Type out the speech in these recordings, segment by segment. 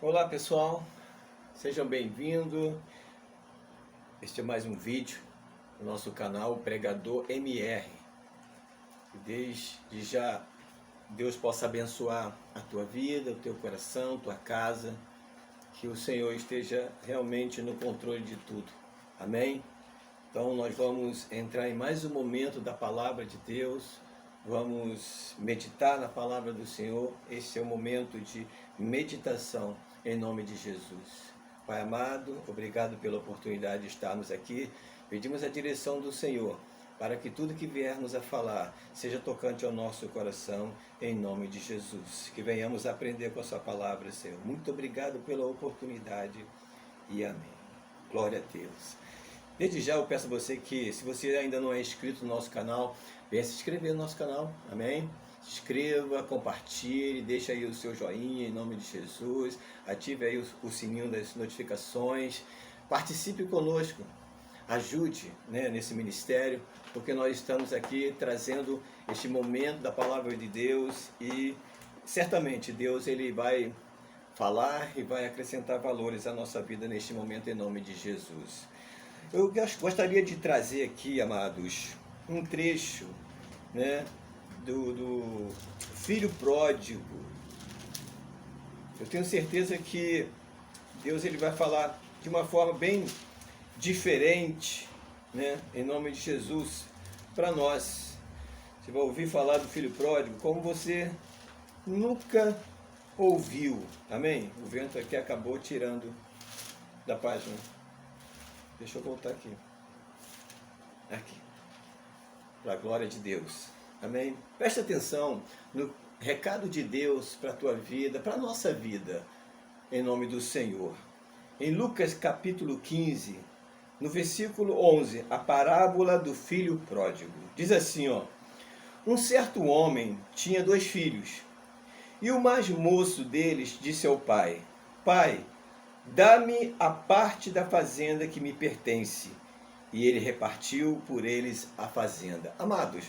Olá pessoal, sejam bem-vindos. Este é mais um vídeo do nosso canal Pregador MR. Que desde já Deus possa abençoar a tua vida, o teu coração, tua casa. Que o Senhor esteja realmente no controle de tudo. Amém? Então nós vamos entrar em mais um momento da palavra de Deus. Vamos meditar na palavra do Senhor. Esse é o momento de meditação em nome de Jesus. Pai amado, obrigado pela oportunidade de estarmos aqui. Pedimos a direção do Senhor para que tudo que viermos a falar seja tocante ao nosso coração, em nome de Jesus. Que venhamos aprender com a sua palavra, Senhor. Muito obrigado pela oportunidade e amém. Glória a Deus. Desde já eu peço a você que, se você ainda não é inscrito no nosso canal, venha se inscrever no nosso canal, amém? Se inscreva, compartilhe, deixa aí o seu joinha em nome de Jesus, ative aí o sininho das notificações, participe conosco, ajude, né, nesse ministério, porque nós estamos aqui trazendo este momento da palavra de Deus e certamente Deus ele vai falar e vai acrescentar valores à nossa vida neste momento em nome de Jesus. Eu gostaria de trazer aqui, amados, um trecho, né, do filho pródigo. Eu tenho certeza que Deus ele vai falar de uma forma bem diferente, né, em nome de Jesus, para nós. Você vai ouvir falar do filho pródigo como você nunca ouviu. Amém? O vento aqui acabou tirando da página. Deixa eu voltar aqui. Aqui. Para a glória de Deus. Amém? Presta atenção no recado de Deus para a tua vida, para a nossa vida, em nome do Senhor. Em Lucas capítulo 15, no versículo 11, a parábola do filho pródigo. Diz assim, ó. Um certo homem tinha 2 filhos, e o mais moço deles disse ao pai: Pai, dá-me a parte da fazenda que me pertence. E ele repartiu por eles a fazenda. Amados,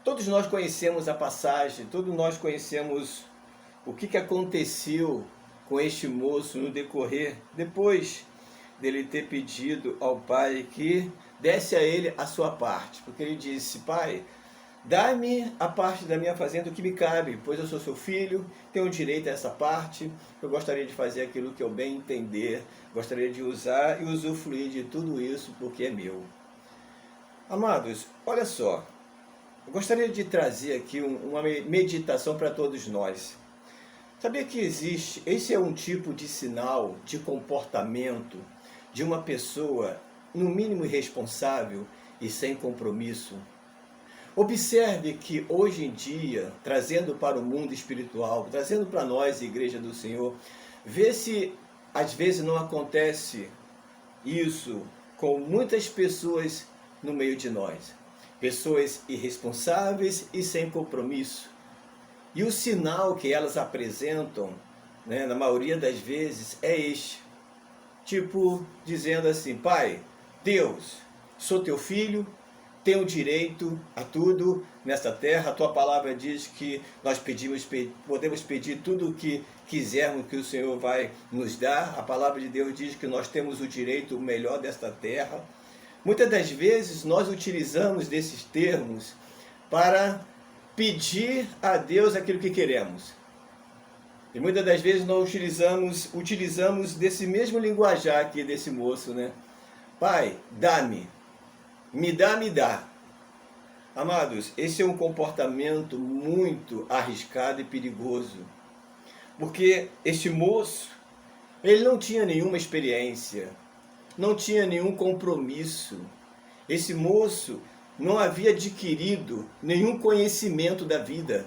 todos nós conhecemos a passagem, todos nós conhecemos o que aconteceu com este moço no decorrer, depois dele ter pedido ao pai que desse a ele a sua parte. Porque ele disse: Pai, dá-me a parte da minha fazenda que me cabe, pois eu sou seu filho, tenho direito a essa parte, eu gostaria de fazer aquilo que eu bem entender, gostaria de usar e usufruir de tudo isso porque é meu. Amados, olha só, eu gostaria de trazer aqui uma meditação para todos nós. Sabia que existe, esse é um tipo de sinal de comportamento de uma pessoa, no mínimo irresponsável e sem compromisso? Observe que hoje em dia, trazendo para o mundo espiritual, trazendo para nós, Igreja do Senhor, vê se às vezes não acontece isso com muitas pessoas no meio de nós. Pessoas irresponsáveis e sem compromisso. E o sinal que elas apresentam, né, na maioria das vezes, é este. Tipo, dizendo assim: Pai, Deus, sou teu filho, tenho direito a tudo nesta terra. A tua palavra diz que nós podemos pedir tudo o que quisermos, que o Senhor vai nos dar. A palavra de Deus diz que nós temos o direito, o melhor desta terra. Muitas das vezes nós utilizamos desses termos para pedir a Deus aquilo que queremos. E muitas das vezes nós utilizamos desse mesmo linguajar aqui desse moço, né? Pai, dá-me. Me dá, me dá. Amados, esse é um comportamento muito arriscado e perigoso. Porque este moço, ele não tinha nenhuma experiência, não tinha nenhum compromisso. Esse moço não havia adquirido nenhum conhecimento da vida,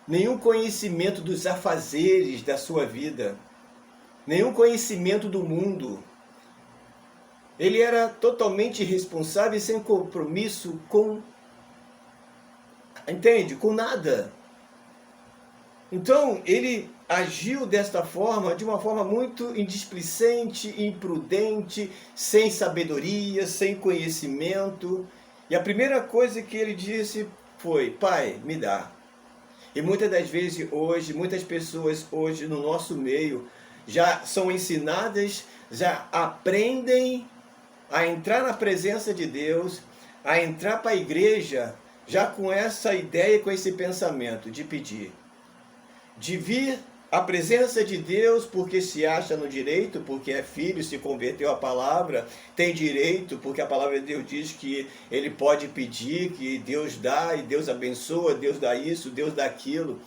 nenhum conhecimento dos afazeres da sua vida, nenhum conhecimento do mundo. Ele era totalmente irresponsável e sem compromisso com, entende? Com nada. Então, ele agiu desta forma, de uma forma muito indisplicente, imprudente, sem sabedoria, sem conhecimento. E a primeira coisa que ele disse foi: Pai, me dá. E muitas das vezes hoje, muitas pessoas hoje no nosso meio já são ensinadas, já aprendem a entrar na presença de Deus, a entrar para a igreja, já com essa ideia, com esse pensamento de pedir, de vir à presença de Deus porque se acha no direito, porque é filho, se converteu à palavra, tem direito, porque a palavra de Deus diz que ele pode pedir, que Deus dá e Deus abençoa, Deus dá isso, Deus dá aquilo.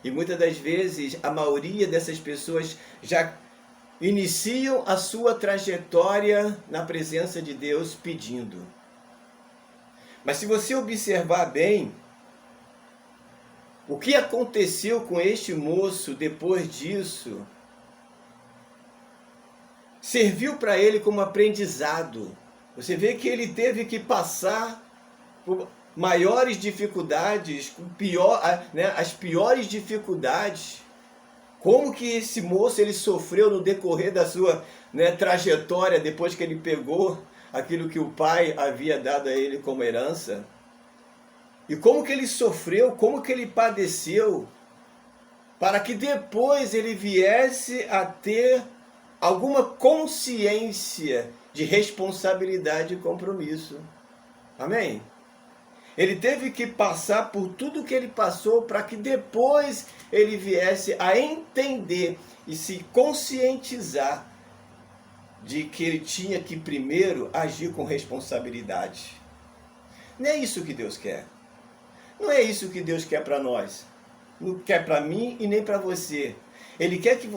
E muitas das vezes a maioria dessas pessoas já iniciam a sua trajetória na presença de Deus pedindo. Mas se você observar bem, o que aconteceu com este moço depois disso, serviu para ele como aprendizado. Você vê que ele teve que passar por maiores dificuldades, as piores dificuldades. Como que esse moço ele sofreu no decorrer da sua trajetória, depois que ele pegou aquilo que o pai havia dado a ele como herança. E como que ele sofreu, como que ele padeceu, para que depois ele viesse a ter alguma consciência de responsabilidade e compromisso. Amém? Ele teve que passar por tudo que ele passou para que depois ele viesse a entender e se conscientizar de que ele tinha que primeiro agir com responsabilidade. Não é isso que Deus quer. Não é isso que Deus quer para nós. Não quer para mim e nem para você. Ele quer que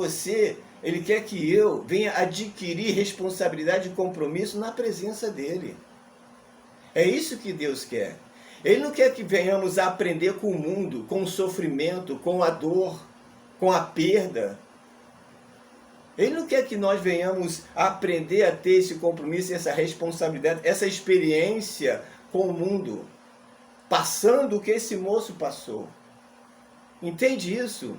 Ele quer que eu venha adquirir responsabilidade e compromisso na presença dEle. É isso que Deus quer. Ele não quer que venhamos a aprender com o mundo, com o sofrimento, com a dor, com a perda. Ele não quer que nós venhamos a aprender a ter esse compromisso, essa responsabilidade, essa experiência com o mundo, passando o que esse moço passou. Entende isso?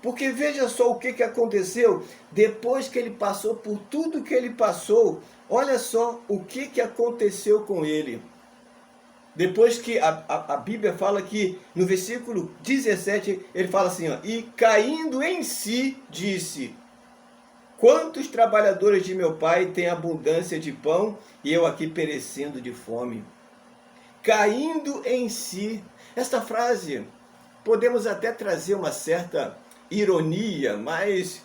Porque veja só o que aconteceu depois que ele passou por tudo que ele passou. Olha só o que aconteceu com ele. Depois que a Bíblia fala que no versículo 17, ele fala assim, ó, e caindo em si, disse, quantos trabalhadores de meu pai têm abundância de pão e eu aqui perecendo de fome? Caindo em si. Esta frase, podemos até trazer uma certa ironia, mas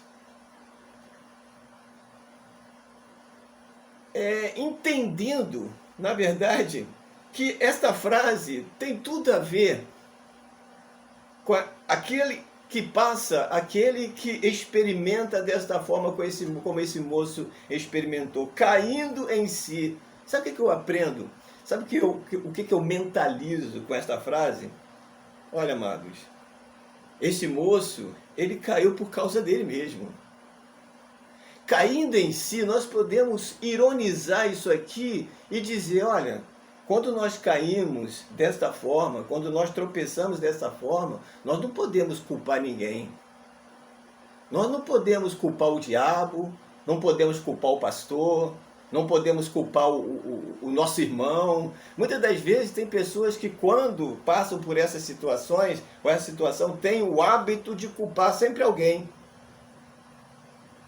entendendo, na verdade, que esta frase tem tudo a ver com aquele que passa, aquele que experimenta desta forma como esse moço experimentou, caindo em si. Sabe o que eu aprendo? Sabe o que eu mentalizo com esta frase? Olha, amados, esse moço, ele caiu por causa dele mesmo. Caindo em si, nós podemos ironizar isso aqui e dizer, olha, quando nós caímos desta forma, quando nós tropeçamos desta forma, nós não podemos culpar ninguém. Nós não podemos culpar o diabo, não podemos culpar o pastor, não podemos culpar o nosso irmão. Muitas das vezes tem pessoas que quando passam por essas situações, ou essa situação, têm o hábito de culpar sempre alguém.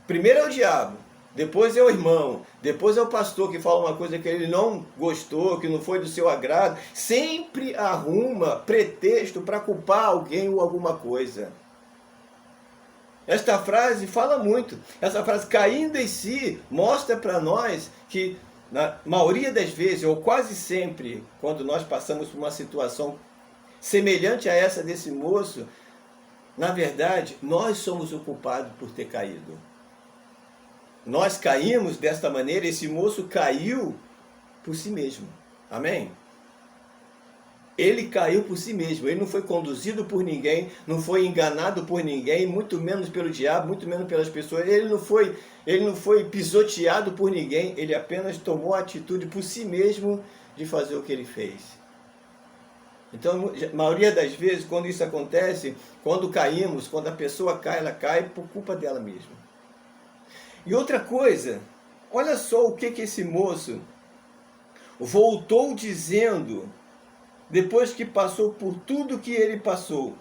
Primeiro é o diabo, depois é o irmão, depois é o pastor que fala uma coisa que ele não gostou, que não foi do seu agrado. Sempre arruma pretexto para culpar alguém ou alguma coisa. Esta frase fala muito. Essa frase, caindo em si, mostra para nós que, na maioria das vezes, ou quase sempre, quando nós passamos por uma situação semelhante a essa desse moço, na verdade, nós somos o culpado por ter caído. Nós caímos desta maneira, esse moço caiu por si mesmo. Amém? Ele caiu por si mesmo, ele não foi conduzido por ninguém, não foi enganado por ninguém, muito menos pelo diabo, muito menos pelas pessoas, ele não foi pisoteado por ninguém, ele apenas tomou a atitude por si mesmo de fazer o que ele fez. Então, a maioria das vezes, quando isso acontece, quando caímos, quando a pessoa cai, ela cai por culpa dela mesma. E outra coisa, olha só o que esse moço voltou dizendo, depois que passou por tudo que ele passou.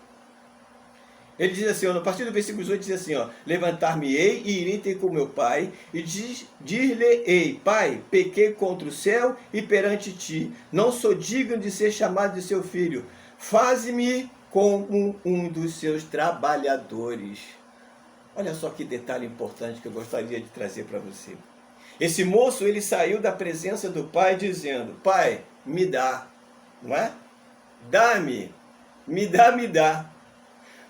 Ele diz assim, ó, a partir do versículo 18 diz assim, ó, levantar-me-ei e irei ter com meu pai, e dir-lhe-ei, pai, pequei contra o céu e perante ti, não sou digno de ser chamado de seu filho, faze-me como um dos seus trabalhadores. Olha só que detalhe importante que eu gostaria de trazer para você. Esse moço, ele saiu da presença do pai dizendo, pai, me dá, não é? Dá-me, me dá, me dá.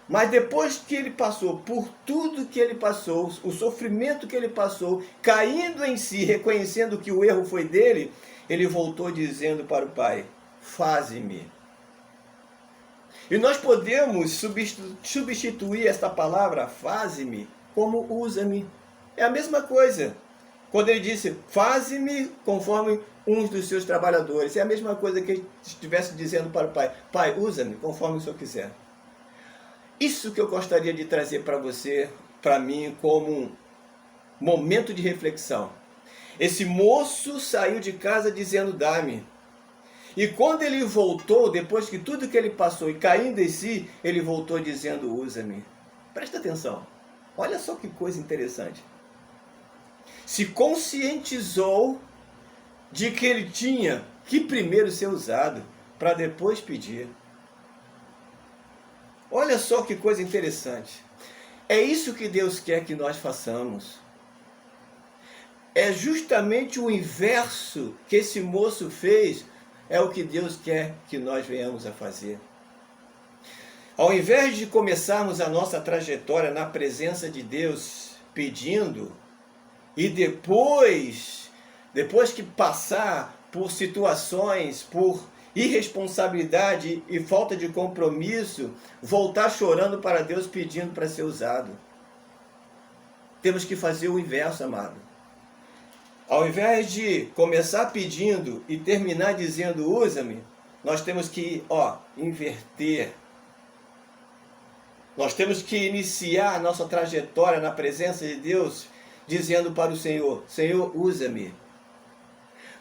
Mas depois que ele passou por tudo que ele passou, o sofrimento que ele passou, caindo em si, reconhecendo que o erro foi dele, ele voltou dizendo para o pai, faze-me. E nós podemos substituir esta palavra, faze-me, como usa-me. É a mesma coisa. Quando ele disse, faze-me conforme uns dos seus trabalhadores. É a mesma coisa que ele estivesse dizendo para o pai, pai, usa-me conforme o senhor quiser. Isso que eu gostaria de trazer para você, para mim, como um momento de reflexão. Esse moço saiu de casa dizendo, dá-me. E quando ele voltou, depois que tudo que ele passou e caindo em si, ele voltou dizendo, usa-me. Presta atenção. Olha só que coisa interessante. Se conscientizou de que ele tinha que primeiro ser usado, para depois pedir. Olha só que coisa interessante. É isso que Deus quer que nós façamos. É justamente o inverso que esse moço fez, é o que Deus quer que nós venhamos a fazer. Ao invés de começarmos a nossa trajetória na presença de Deus pedindo, e depois que passar por situações, por irresponsabilidade e falta de compromisso, voltar chorando para Deus pedindo para ser usado. Temos que fazer o inverso, amado. Ao invés de começar pedindo e terminar dizendo usa-me, nós temos que inverter. Nós temos que iniciar a nossa trajetória na presença de Deus dizendo para o Senhor, Senhor, usa-me.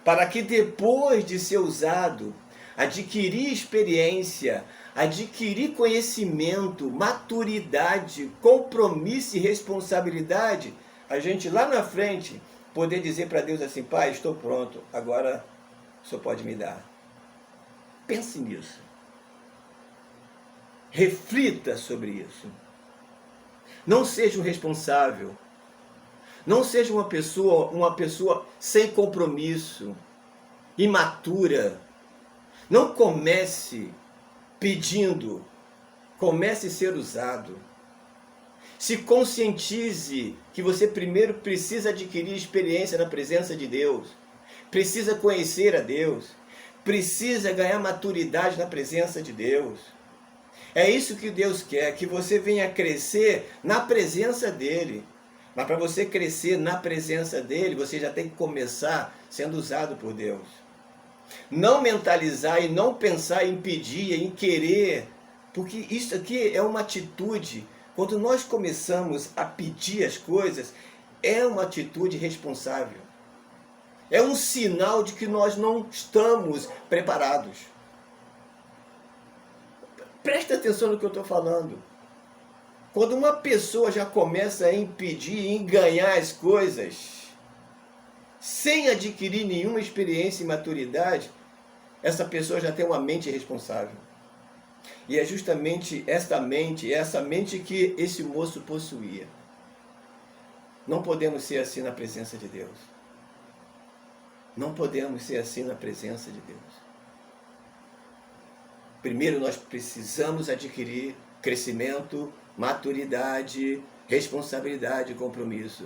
Para que depois de ser usado, adquirir experiência, adquirir conhecimento, maturidade, compromisso e responsabilidade, a gente lá na frente poder dizer para Deus assim, pai, estou pronto, agora o Senhor pode me dar. Pense nisso. Reflita sobre isso. Não seja um responsável. Não seja uma pessoa sem compromisso, imatura. Não comece pedindo, comece a ser usado. Se conscientize que você primeiro precisa adquirir experiência na presença de Deus, precisa conhecer a Deus, precisa ganhar maturidade na presença de Deus. É isso que Deus quer, que você venha crescer na presença dEle. Mas para você crescer na presença dEle, você já tem que começar sendo usado por Deus. Não mentalizar e não pensar em pedir, em querer, porque isso aqui é uma atitude. Quando nós começamos a pedir as coisas, é uma atitude responsável. É um sinal de que nós não estamos preparados. Presta atenção no que eu estou falando. Quando uma pessoa já começa a impedir, em ganhar as coisas, sem adquirir nenhuma experiência e maturidade, essa pessoa já tem uma mente irresponsável. E é justamente essa mente que esse moço possuía. Não podemos ser assim na presença de Deus. Não podemos ser assim na presença de Deus. Primeiro nós precisamos adquirir crescimento, maturidade, responsabilidade e compromisso.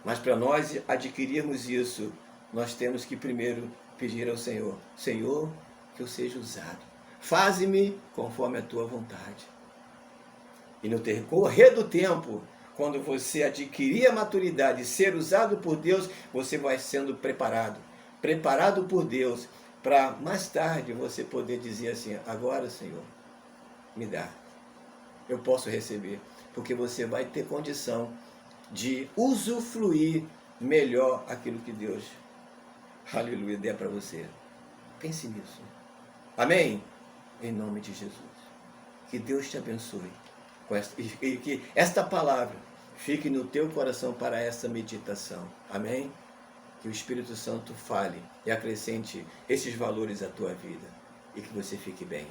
Mas para nós adquirirmos isso, nós temos que primeiro pedir ao Senhor, Senhor, que eu seja usado. Faze-me conforme a tua vontade. E no decorrer do tempo, quando você adquirir a maturidade e ser usado por Deus, você vai sendo preparado. Preparado por Deus, para mais tarde você poder dizer assim, agora, Senhor, me dá. Eu posso receber. Porque você vai ter condição de usufruir melhor aquilo que Deus, aleluia, der para você. Pense nisso. Amém? Em nome de Jesus. Que Deus te abençoe. e que esta palavra fique no teu coração para essa meditação. Amém? Que o Espírito Santo fale e acrescente esses valores à tua vida e que você fique bem.